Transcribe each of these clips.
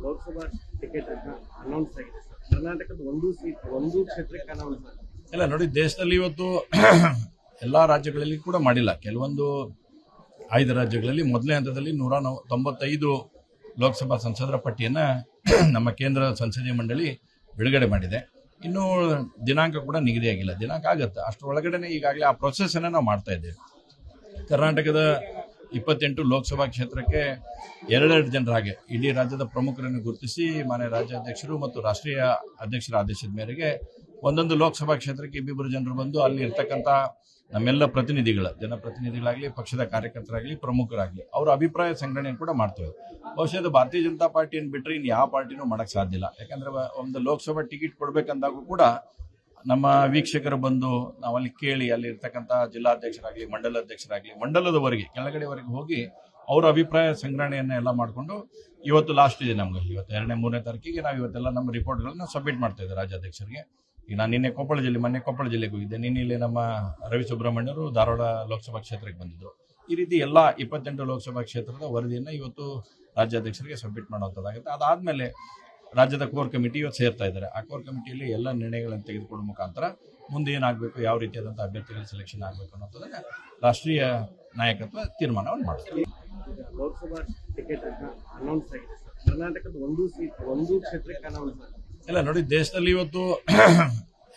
Lok Sabha ticket announce ಆಗಿದೆ sir. ಕರ್ನಾಟಕದ ಒಂದು ಕ್ಷೇತ್ರಕ್ಕೆ ಅನೌನ್ಸ್ ಆಗಿದೆ. ಇಲ್ಲ ನೋಡಿ, ದೇಶದಲ್ಲಿ ಇವತ್ತು ಎಲ್ಲ ರಾಜ್ಯಗಳಲ್ಲಿ ಕೂಡ ಮಾಡಿಲ್ಲ. ಕೆಲವೊಂದು 5 ರಾಜ್ಯಗಳಲ್ಲಿ ಮೊದಲನೇ ಹಂತದಲ್ಲಿ 195 ಲೋಕಸಭಾ ಸಂಸದರ ಪಟ್ಟಿಯನ್ನು ನಮ್ಮ ಕೇಂದ್ರ ಸಂಸದೀಯ ಮಂಡಳಿ ಬಿಡುಗಡೆ ಮಾಡಿದೆ. ಇನ್ನೂ ದಿನಾಂಕ ಕೂಡ ನಿಗದಿಯಾಗಿಲ್ಲ. ದಿನಾಂಕ ಆಗುತ್ತೆ, ಅಷ್ಟರೊಳಗಡೆ ಈಗಾಗಲೇ ಆ ಪ್ರೊಸೆಸನ್ನು ನಾವು ಮಾಡ್ತಾ ಇದ್ದೇವೆ. ಕರ್ನಾಟಕದ 28 ಲೋಕಸಭಾ ಕ್ಷೇತ್ರಕ್ಕೆ 2 ಜನರಾಗಿ ಇಡೀ ರಾಜ್ಯದ ಪ್ರಮುಖರನ್ನು ಗುರುತಿಸಿ ಮಾನ್ಯ ರಾಜ್ಯಾಧ್ಯಕ್ಷರು ಮತ್ತು ರಾಷ್ಟ್ರೀಯ ಅಧ್ಯಕ್ಷರ ಆದೇಶದ ಮೇರೆಗೆ ಒಂದೊಂದು ಲೋಕಸಭಾ ಕ್ಷೇತ್ರಕ್ಕೆ ಇಬ್ಬಿಬ್ಬರು ಜನರು ಬಂದು ಅಲ್ಲಿ ಇರ್ತಕ್ಕಂಥ ನಮ್ಮೆಲ್ಲ ಜನಪ್ರತಿನಿಧಿಗಳಾಗಲಿ, ಪಕ್ಷದ ಕಾರ್ಯಕರ್ತರಾಗಲಿ, ಪ್ರಮುಖರಾಗಲಿ ಅವರ ಅಭಿಪ್ರಾಯ ಸಂಗ್ರಹಣೆಯನ್ನು ಕೂಡ ಮಾಡ್ತೇವೆ. ಬಹುಶಃ ಅದು ಭಾರತೀಯ ಜನತಾ ಪಾರ್ಟಿಯನ್ನು ಬಿಟ್ಟರೆ ಇನ್ನು ಯಾವ ಪಾರ್ಟಿನೂ ಮಾಡೋಕ್ಕೆ ಸಾಧ್ಯ ಇಲ್ಲ. ಯಾಕಂದರೆ ಒಂದು ಲೋಕಸಭಾ ಟಿಕೆಟ್ ಕೊಡಬೇಕಂದಾಗೂ ಕೂಡ ನಮ್ಮ ವೀಕ್ಷಕರು ಬಂದು ನಾವಲ್ಲಿ ಕೇಳಿ ಅಲ್ಲಿ ಇರ್ತಕ್ಕಂಥ ಜಿಲ್ಲಾಧ್ಯಕ್ಷರಾಗಲಿ, ಮಂಡಲಾಧ್ಯಕ್ಷರಾಗಲಿ, ಮಂಡಲದವರೆಗೆ ಕೆಳಗಡೆವರೆಗೆ ಹೋಗಿ ಅವರ ಅಭಿಪ್ರಾಯ ಸಂಗ್ರಹಣೆಯನ್ನು ಎಲ್ಲ ಮಾಡಿಕೊಂಡು ಇವತ್ತು ಲಾಸ್ಟ್ ಇದೆ ನಮಗೆ. ಇವತ್ತು 2ನೇ, 3ನೇ ತಾರೀಕಿಗೆ ನಾವು ಇವತ್ತೆಲ್ಲ ನಮ್ಮ ರಿಪೋರ್ಟ್ಗಳನ್ನ ಸಬ್ಮಿಟ್ ಮಾಡ್ತಾ ಇದ್ದೇವೆ ರಾಜ್ಯಾಧ್ಯಕ್ಷರಿಗೆ. ಈಗ ನಾನು ಮೊನ್ನೆ ಕೊಪ್ಪಳ ಜಿಲ್ಲೆಗೆ ಹೋಗಿದ್ದೆ. ನಿನ್ನೆ ಇಲ್ಲಿ ನಮ್ಮ ರವಿ ಸುಬ್ರಹ್ಮಣ್ಯರು ಧಾರವಾಡ ಲೋಕಸಭಾ ಕ್ಷೇತ್ರಕ್ಕೆ ಬಂದಿದ್ದರು. ಈ ರೀತಿ ಎಲ್ಲ 28 ಲೋಕಸಭಾ ಕ್ಷೇತ್ರದ ವರದಿಯನ್ನು ಇವತ್ತು ರಾಜ್ಯಾಧ್ಯಕ್ಷರಿಗೆ ಸಬ್ಮಿಟ್ ಮಾಡುವಂಥದ್ದಾಗುತ್ತೆ. ಅದಾದಮೇಲೆ ರಾಜ್ಯದ ಕೋರ್ ಕಮಿಟಿ ಇವತ್ತು ಸೇರ್ತಾ ಇದ್ದಾರೆ. ಆ ಕೋರ್ ಕಮಿಟಿಯಲ್ಲಿ ಎಲ್ಲ ನಿರ್ಣಯಗಳನ್ನು ತೆಗೆದುಕೊಳ್ಳುವ ಮುಖಾಂತರ ಮುಂದೆ ಏನಾಗಬೇಕು, ಯಾವ ರೀತಿಯಾದಂಥ ಅಭ್ಯರ್ಥಿಗಳ ಸೆಲೆಕ್ಷನ್ ಆಗಬೇಕು ಅನ್ನೋದನ್ನು ರಾಷ್ಟ್ರೀಯ ನಾಯಕತ್ವ ತೀರ್ಮಾನವನ್ನು ಮಾಡ್ತಾರೆ. ಲೋಕಸಭಾ ಟಿಕೆಟ್ ಅನೌನ್ಸ್ ಆಗಿದೆ ಸರ್. ಕರ್ನಾಟಕದ ಒಂದು ಕ್ಷೇತ್ರಕ್ಕೆ ಅನೌನ್ಸ್ ಆಗಿದೆ. ಇಲ್ಲ ನೋಡಿ, ದೇಶದಲ್ಲಿ ಇವತ್ತು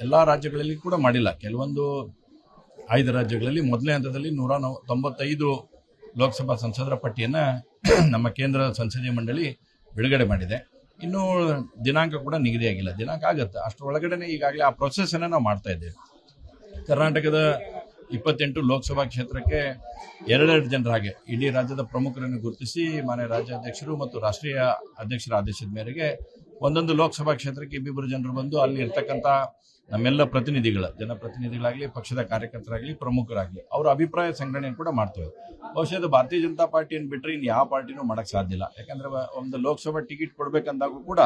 ಎಲ್ಲ ರಾಜ್ಯಗಳಲ್ಲಿ ಕೂಡ ಮಾಡಿಲ್ಲ. ಕೆಲವೊಂದು 5 ರಾಜ್ಯಗಳಲ್ಲಿ ಮೊದಲನೇ ಹಂತದಲ್ಲಿ 195 ಲೋಕಸಭಾ ಸಂಸದರ ಪಟ್ಟಿಯನ್ನು ನಮ್ಮ ಕೇಂದ್ರ ಸಂಸದೀಯ ಮಂಡಳಿ ಬಿಡುಗಡೆ ಮಾಡಿದೆ. ಇನ್ನೂ ದಿನಾಂಕ ಕೂಡ ನಿಗದಿಯಾಗಿಲ್ಲ. ದಿನಾಂಕ ಆಗುತ್ತೆ, ಅಷ್ಟರೊಳಗಡೆ ಈಗಾಗಲೇ ಆ ಪ್ರೊಸೆಸನ್ನು ನಾವು ಮಾಡ್ತಾ ಇದ್ದೇವೆ. ಕರ್ನಾಟಕದ 28 ಲೋಕಸಭಾ ಕ್ಷೇತ್ರಕ್ಕೆ 2 ಜನರಾಗಿ ಇಡೀ ರಾಜ್ಯದ ಪ್ರಮುಖರನ್ನು ಗುರುತಿಸಿ ಮಾನ್ಯ ರಾಜ್ಯಾಧ್ಯಕ್ಷರು ಮತ್ತು ರಾಷ್ಟ್ರೀಯ ಅಧ್ಯಕ್ಷರ ಆದೇಶದ ಮೇರೆಗೆ ಒಂದೊಂದು ಲೋಕಸಭಾ ಕ್ಷೇತ್ರಕ್ಕೆ ಇಬ್ಬಿಬ್ಬರು ಜನರು ಬಂದು ಅಲ್ಲಿ ಇರ್ತಕ್ಕಂಥ ನಮ್ಮೆಲ್ಲ ಜನಪ್ರತಿನಿಧಿಗಳಾಗಲಿ, ಪಕ್ಷದ ಕಾರ್ಯಕರ್ತರಾಗಲಿ, ಪ್ರಮುಖರಾಗಲಿ ಅವರ ಅಭಿಪ್ರಾಯ ಸಂಗ್ರಹಣೆಯನ್ನು ಕೂಡ ಮಾಡ್ತೇವೆ. ಬಹುಶಃ ಅದು ಭಾರತೀಯ ಜನತಾ ಪಾರ್ಟಿಯನ್ನು ಬಿಟ್ಟರೆ ಇನ್ನು ಯಾವ ಪಾರ್ಟಿನೂ ಮಾಡೋಕ್ಕೆ ಸಾಧ್ಯ ಇಲ್ಲ. ಯಾಕಂದರೆ ಒಂದು ಲೋಕಸಭಾ ಟಿಕೆಟ್ ಕೊಡಬೇಕಂದಾಗೂ ಕೂಡ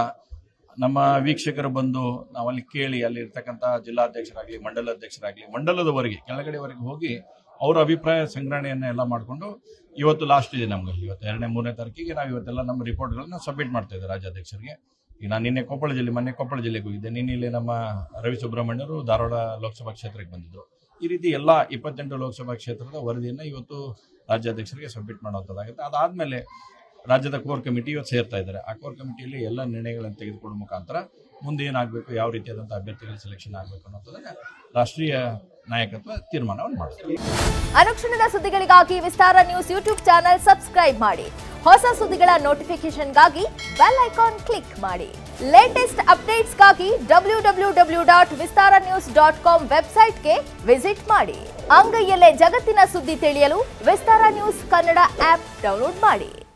ನಮ್ಮ ವೀಕ್ಷಕರು ಬಂದು ನಾವಲ್ಲಿ ಕೇಳಿ ಅಲ್ಲಿ ಇರ್ತಕ್ಕಂಥ ಜಿಲ್ಲಾಧ್ಯಕ್ಷರಾಗಲಿ, ಮಂಡಲಾಧ್ಯಕ್ಷರಾಗಲಿ, ಮಂಡಲದವರೆಗೆ ಕೆಳಗಡೆವರೆಗೆ ಹೋಗಿ ಅವರ ಅಭಿಪ್ರಾಯ ಸಂಗ್ರಹಣೆಯನ್ನು ಎಲ್ಲ ಮಾಡಿಕೊಂಡು ಇವತ್ತು ಲಾಸ್ಟ್ ಇದೆ ನಮಗೆ. ಇವತ್ತು 2ನೇ, 3ನೇ ತಾರೀಕಿಗೆ ನಾವು ಇವತ್ತೆಲ್ಲ ನಮ್ಮ ರಿಪೋರ್ಟ್ಗಳನ್ನ ಸಬ್ಮಿಟ್ ಮಾಡ್ತಾ ಇದ್ದೇವೆ ರಾಜ್ಯಾಧ್ಯಕ್ಷರಿಗೆ. ಈಗ ನಾನು ಮೊನ್ನೆ ಕೊಪ್ಪಳ ಜಿಲ್ಲೆಗೆ ಹೋಗಿದ್ದೆ. ನಿನ್ನೆ ಇಲ್ಲಿ ನಮ್ಮ ರವಿ ಸುಬ್ರಹ್ಮಣ್ಯರು ಧಾರವಾಡ ಲೋಕಸಭಾ ಕ್ಷೇತ್ರಕ್ಕೆ ಬಂದಿದ್ದರು. ಈ ರೀತಿ ಎಲ್ಲ 28 ಲೋಕಸಭಾ ಕ್ಷೇತ್ರದ ವರದಿಯನ್ನು ಇವತ್ತು ರಾಜ್ಯಾಧ್ಯಕ್ಷರಿಗೆ ಸಬ್ಮಿಟ್ ಮಾಡುವಂಥದ್ದಾಗುತ್ತೆ. ಅದಾದಮೇಲೆ ರಾಜ್ಯದ ಕೋರ್ ಕಮಿಟಿ ಇವತ್ತು ಸೇರ್ತಾ ಇದ್ದಾರೆ. ಆ ಕೋರ್ ಕಮಿಟಿಯಲ್ಲಿ ಎಲ್ಲ ನಿರ್ಣಯಗಳನ್ನು ತೆಗೆದುಕೊಳ್ಳುವ ಮುಖಾಂತರ ಮುಂದೆ ಏನಾಗಬೇಕು, ಯಾವ ರೀತಿಯಾದಂಥ ಅಭ್ಯರ್ಥಿಗಳ ಸೆಲೆಕ್ಷನ್ ಆಗಬೇಕು ಅನ್ನೋದನ್ನು ರಾಷ್ಟ್ರೀಯ ನಾಯಕತ್ವ ತೀರ್ಮಾನವನ್ನು ಮಾಡ್ತಾರೆ. ಅನುಕ್ಷಣದ ಸುದ್ದಿಗಳಿಗಾಗಿ ವಿಸ್ತಾರ ನ್ಯೂಸ್ ಯೂಟ್ಯೂಬ್ ಚಾನೆಲ್ ಸಬ್ಸ್ಕ್ರೈಬ್ ಮಾಡಿ. ಹೊಸ ಸುದ್ದಿಗಳ ನೋಟಿಫಿಕೇಶನ್ಗಾಗಿ ಬೆಲ್ ಐಕಾನ್ ಕ್ಲಿಕ್ ಮಾಡಿ. ಲೇಟೆಸ್ಟ್ ಅಪ್ಡೇಟ್ಸ್ಗಾಗಿ www.vistaranews.com ವೆಬ್ಸೈಟ್ಗೆ ವಿಸಿಟ್ ಮಾಡಿ. ಅಂಗೈಯಲ್ಲೇ ಜಗತ್ತಿನ ಸುದ್ದಿ ತಿಳಿಯಲು ವಿಸ್ತಾರ ನ್ಯೂಸ್ ಕನ್ನಡ ಆಪ್ ಡೌನ್ಲೋಡ್ ಮಾಡಿ.